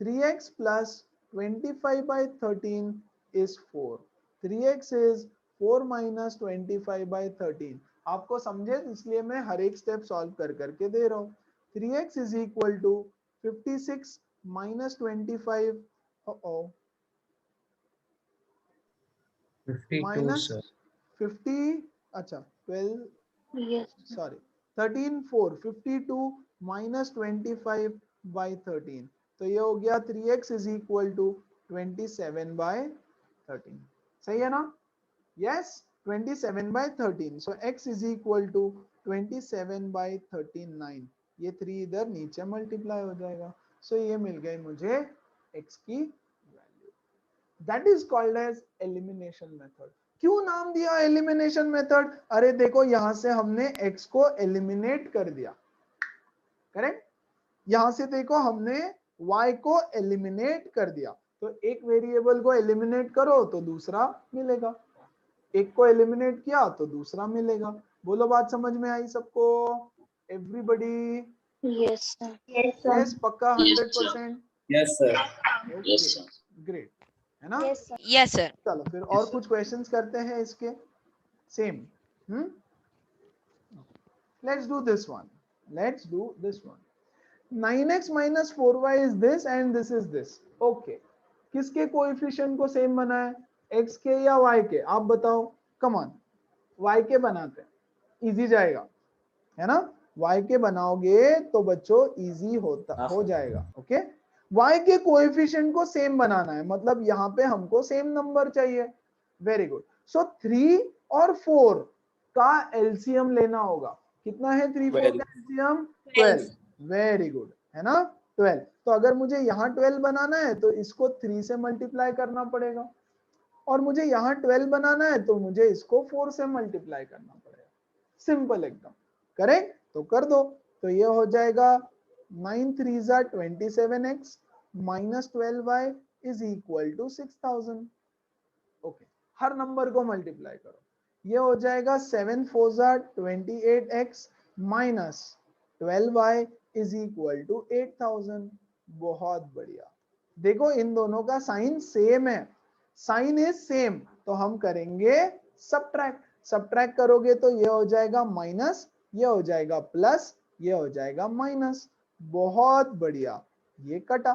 3x plus 25 by 13 is 4. 3x is 4 minus 25 by 13. आपको समझे, इसलिए मैं हर एक स्टेप सॉल्व कर करके दे रहा हूँ. 3x is equal to 56 minus 25. 52, minus sir. 50. अच्छा 12. Yes. Sorry, 13 4. 52 minus 25 by 13. तो ये हो गया 3x is equal to 27 by 13. सही है ना. Yes, 27 by 13. So x is equal to 27 by 39. ये 3 इधर नीचे मल्टीप्लाई हो जाएगा. So ये मिल गई मुझे x की value. That is called as elimination method. क्यों नाम दिया एलिमिनेशन मेथड? अरे देखो, यहां से हमने x को एलिमिनेट कर दिया, करेक्ट. यहां से देखो हमने y को एलिमिनेट कर दिया, तो एक वेरिएबल को एलिमिनेट करो तो दूसरा मिलेगा, एक को एलिमिनेट किया तो दूसरा मिलेगा. बोलो, बात समझ में आई सबको? एवरीबॉडी? Yes, sir. यस, पक्का 100%? Yes, sir. ओके, ग्रेट, है ना. Yes, sir. Yes, sir. चलो फिर और कुछ क्वेश्चंस करते हैं इसके same. Let's do this one. 9x minus 4y is this and this is this. Okay, किसके कोएफिशिएंट को सेम बनाए, x के या y के? आप बताओ. कम ऑन, y के बनाते हैं, इजी जाएगा, है ना. y के बनाओगे तो बच्चों इजी हो जाएगा। ओके, y के कोएफिशिएंट को सेम बनाना है, मतलब यहाँ पे हमको सेम नंबर चाहिए। Very good. सो 3 और 4 का एलसीएम लेना होगा। कितना है 3 4 का एलसीएम? 12। वेरी गुड, है ना 12। तो अगर मुझे यहाँ 12 बनाना है तो इसको 3 से मल्टीप्लाई करना पड़ेगा, और मुझे यहाँ 12 बनाना है तो मुझे इसको 4 से मल्टीप्लाई करना पड़ेगा। सिंपल एकदम, करेक्ट? तो कर दो। तो ये हो जाएगा 9 3 27x minus 12y is equal to 6000। Okay, हर नंबर को मल्टीप्लाई करो। ये हो जाएगा 7 4 28x minus 12y is equal to 8000। बहुत बढ़िया। देखो इन दोनों का साइन सेम है, साइन इज सेम, तो हम करेंगे सबट्रैक्ट। सबट्रैक्ट करोगे तो ये हो जाएगा माइनस, ये हो जाएगा प्लस, ये हो जाएगा माइनस। बहुत बढ़िया, ये कटा।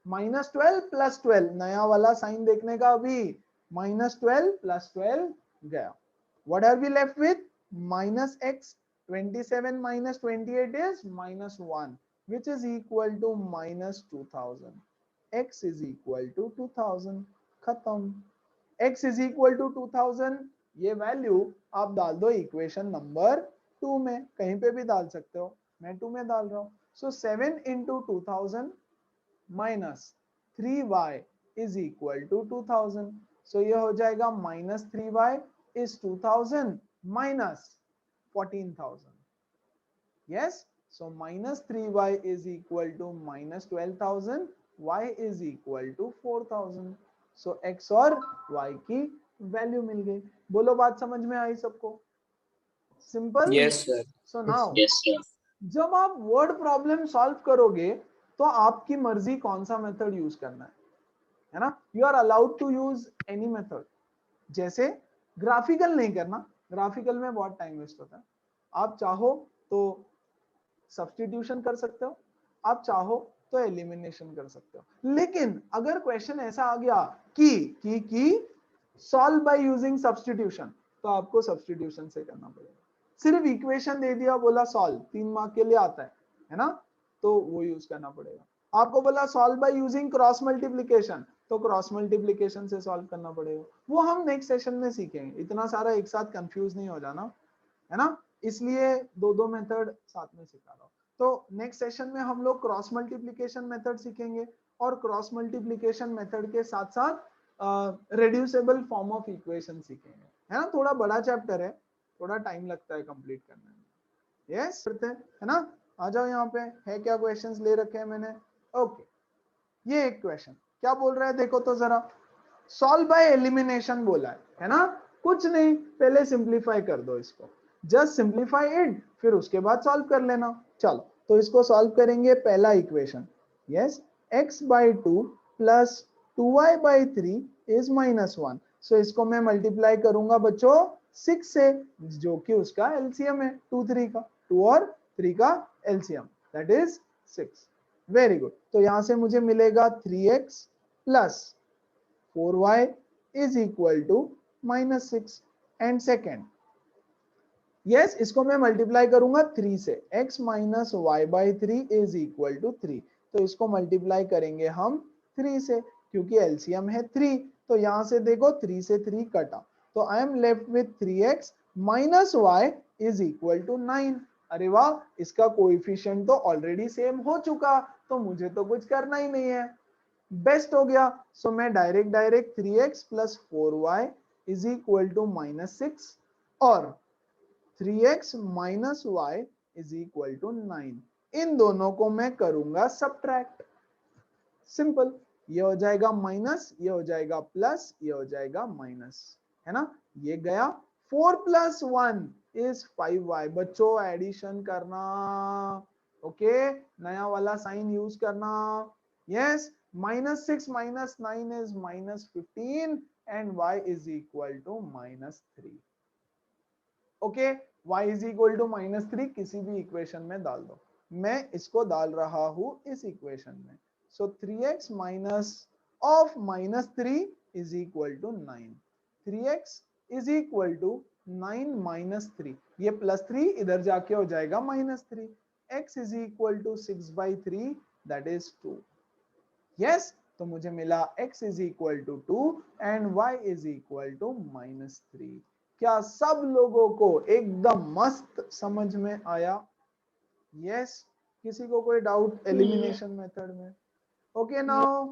-12 प्लस 12, नया वाला साइन देखने का अभी। -12 प्लस 12 गया। What are we left with? Minus x. 27 minus 28 is -1, which is equal to -2000. X is equal to 2000. खत्म। X is equal to 2000, ये वैल्यू आप डाल दो इक्वेशन नंबर 2 में, कहीं पे भी डाल सकते हो, मैं 2 में डाल रहा हूं। सो 7 into 2000 minus 3y is equal to 2000. सो ये हो जाएगा -3y is 2000 minus 14,000. Yes, so -3y is equal to -12,000, y is equal to 4,000. So x और y की वैल्यू मिल गई। बोलो बात समझ में आई सबको? Simple. Yes, sir. So now जब आप वर्ड प्रॉब्लम सॉल्व करोगे तो आपकी मर्जी कौन सा मेथड यूज करना है ना? You are allowed to use any method. जैसे ग्राफिकल नहीं करना, ग्राफिकल में बहुत टाइम वेस्ट होता है। आप चाहो तो सब्स्टिट्यूशन कर सकते हो, आप चाहो तो एलिमिनेशन कर सकते हो। लेकिन अगर क्वेश्चन ऐसा आ गया कि सॉल्व बाय यूजिंग सब्स्टिट्यूशन, तो आपको सब्स्टिट्यूशन से करना पड़ेगा। सिर्फ इक्वेशन दे दिया, बोला सॉल्व, 3 मार्क के लिए आता है ना, तो वो यूज करना पड़ेगा। आपको बोला solve by using cross multiplication, तो क्रॉस मल्टीप्लिकेशन से सॉल्व करना पड़ेगा। वो हम नेक्स्ट सेशन में सीखेंगे, इतना सारा एक साथ कंफ्यूज नहीं हो जाना, है ना, इसलिए दो मेथड साथ में सिखा रहा हूं। तो नेक्स्ट सेशन में हम लोग क्रॉस मल्टीप्लिकेशन मेथड सीखेंगे, और क्रॉस मल्टीप्लिकेशन मेथड के साथ साथ रेड्यूसेबल फॉर्म ऑफ इक्वेशन सीखेंगे, है ना। थोड़ा बड़ा चैप्टर है, थोड़ा टाइम लगता है कंप्लीट करने में। यस, करते हैं, है ना। आ जाओ, यहाँ पे है क्या क्वेश्चंस ले रखे हैं मैंने। ओके, ये एक क्वेश्चन क्या बोल रहा है देखो तो जरा। सॉल्व बाय एलिमिनेशन बोला है ना। कुछ नहीं, पहले सिंप्लीफाई कर दो इसको, जस्ट सिंप्लीफाई इट, फिर उसके बाद सॉल्व कर लेना। चलो, तो इसको सॉल्व करेंगे। पहला equation, yes, x/2 plus 2y/3 is -1। सो इसको मैं मल्टीप्लाई करूंगा बच्चों 6 से, जो कि उसका एलसीएम है 2 3 का, 2 और 3 का LCM, that is 6। Very good. तो यहां से मुझे मिलेगा 3x plus 4y is equal to -6। And second, yes, इसको मैं मल्टीप्लाई करूंगा 3 से, x minus y/3 is equal to 3। तो इसको मल्टीप्लाई करेंगे हम 3 से, क्योंकि एलसीएम है 3। तो यहां से देखो 3 से 3 कटा, तो I am left with 3x minus y is equal to 9। अरे वाह, इसका कोएफिशिएंट तो ऑलरेडी सेम हो चुका, तो मुझे तो कुछ करना ही नहीं है, बेस्ट हो गया। सो मैं direct 3x plus 4y is equal to -6 और 3x minus y is equal to 9, इन दोनों को मैं करूंगा सबट्रैक्ट। सिंपल, ये हो जाएगा माइनस, ये हो जाएगा प्लस, ये हो जाएगा माइनस, है ना। ये गया, 4 प्लस 1 इज 5y। बच्चों एडिशन करना, ओके, नया वाला साइन यूज करना। Yes, -6 minus 9 is -15 and y is equal to -3। Okay, y is equal to -3 किसी भी इक्वेशन में डाल दो, मैं इसको डाल रहा हूं इस इक्वेशन में। So 3x minus of -3 is equal to 9। 3x is equal to 9 minus 3, ये +3 इधर जाके हो जाएगा -3. x is equal to 6/3 that is 2. Yes, तो मुझे मिला x is equal to 2 and y is equal to -3. क्या सब लोगों को एकदम मस्त समझ में आया? यस, किसी को कोई डाउट एलिमिनेशन मेथड में? ओके, नाउ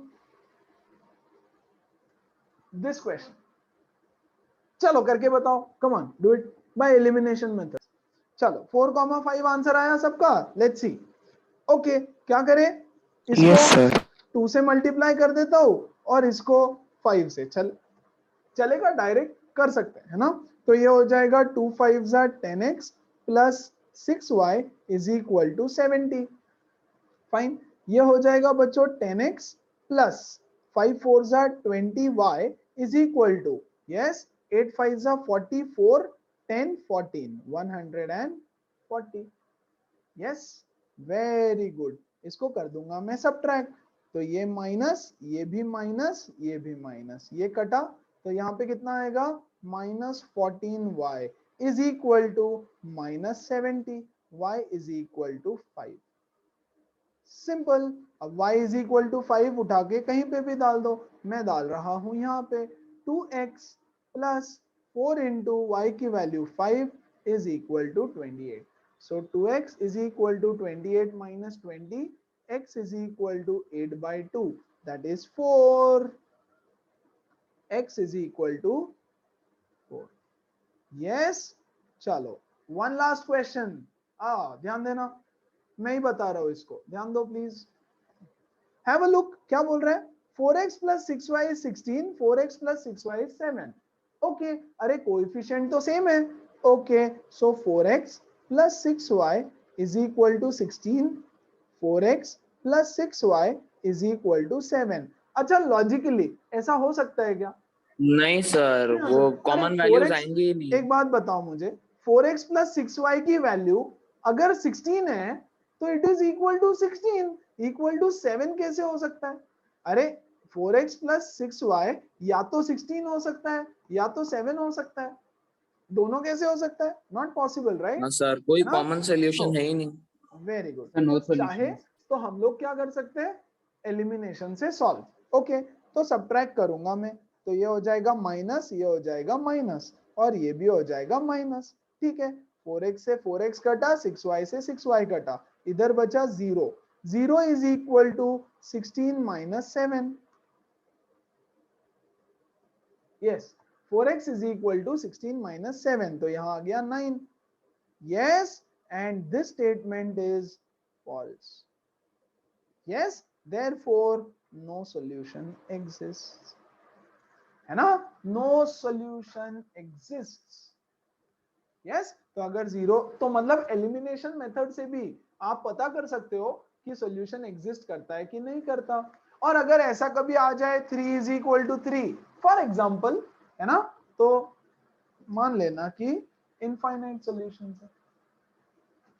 दिस क्वेश्चन, चलो करके बताओ, come on do it by elimination method. चलो 4,5 आंसर आया सबका, लेट्स सी. ओके, क्या करें, इसको Yes, sir. 2 से मल्टीप्लाई कर देता हूं और इसको 5 से चलेगा, डायरेक्ट कर सकते हैं, है ना. तो ये हो जाएगा 2 5 10x plus 6y is equal to 70. Fine, ये हो जाएगा बच्चों 10x plus 5 4 20y is equal to, yes, 8 5 44, 10 14, 140. Yes, very good. इसको कर दूंगा मैं सब्ट्रैक्ट, तो ये माइनस, ये भी माइनस, ये भी माइनस, ये कटा, तो यहाँ पे कितना आएगा, -14y is equal to -70, y is equal to 5. Simple. अब y इज इक्वल टू 5 उठा के कहीं पे भी डाल दो, मैं डाल रहा हूं यहाँ पे 2x प्लस 4 इंटू वाई की value 5 is equal to 28. So 2x is equal to 28 minus 20, x is equal to 8 by 2, that is 4. X is equal to 4. Yes, चलो one last question. ध्यान देना, मैं ही बता रहा हूं इसको, ध्यान दो प्लीज. Have a look, क्या बोल रहा है, 4x plus 6y is 16, 4x plus 6y is 7. Okay, अरे कोएफिशिएंट तो सेम है. Okay, so 4x plus 6y is equal to 16, 4x plus 6y is equal to 7. अच्छा, लॉजिकली ऐसा हो सकता है क्या? नहीं सर, वो कॉमन वैल्यूज आएंगी ही नहीं. एक बात बताओ मुझे, 4x plus 6y की वैल्यू अगर 16 है तो it is equal to 16, equal to 7 कैसे हो सकता है? अरे 4x plus 6y या तो 16 हो सकता है या तो 7 हो सकता है, दोनों कैसे हो सकता है? Not possible, right? हाँ सर, कोई कॉमन सोल्यूशन है ही नहीं. Very good. No चाहे solution. तो हम लोग क्या कर सकते हैं, एलिमिनेशन से सॉल्व. ओके, तो सब्ट्रैक्ट करूंगा मैं, तो ये हो जाएगा माइनस, ये हो जाएगा माइनस, और ये भी हो जाएगा माइनस. ठीक है, 4x से 4x कटा, 6y से 6y कटा, इधर बचा 0. 0 is equal to 16 minus 7. Yes, 4x is equal to 16 minus 7, तो यहाँ आ गया 9. Yes, and this statement is false. Yes, therefore no solution exists. है ना, no solution exists. Yes, तो अगर 0, तो मतलब एलिमिनेशन मेथड से भी आप पता कर सकते हो कि सॉल्यूशन एग्जिस्ट करता है कि नहीं करता. और अगर ऐसा कभी आ जाए 3 is equal to 3 for example, है ना, तो मान लेना कि इनफाइनाइट सॉल्यूशन है.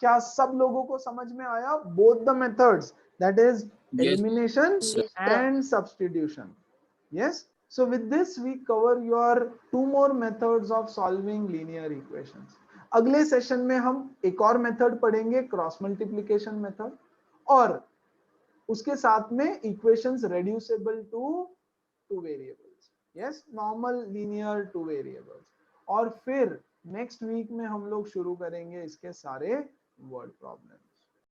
क्या सब लोगों को समझ में आया? Both the methods, that is elimination and substitution. Yes, so with this we cover your 2 more methods of solving linear equations. अगले सेशन में हम एक और मेथड पढ़ेंगे, क्रॉस मल्टीप्लिकेशन मेथड, और उसके साथ में equations reducible to 2 variables. Yes, normal linear 2 variables. और फिर नेक्स्ट वीक में हम लोग शुरू करेंगे इसके सारे वर्ड प्रॉब्लम.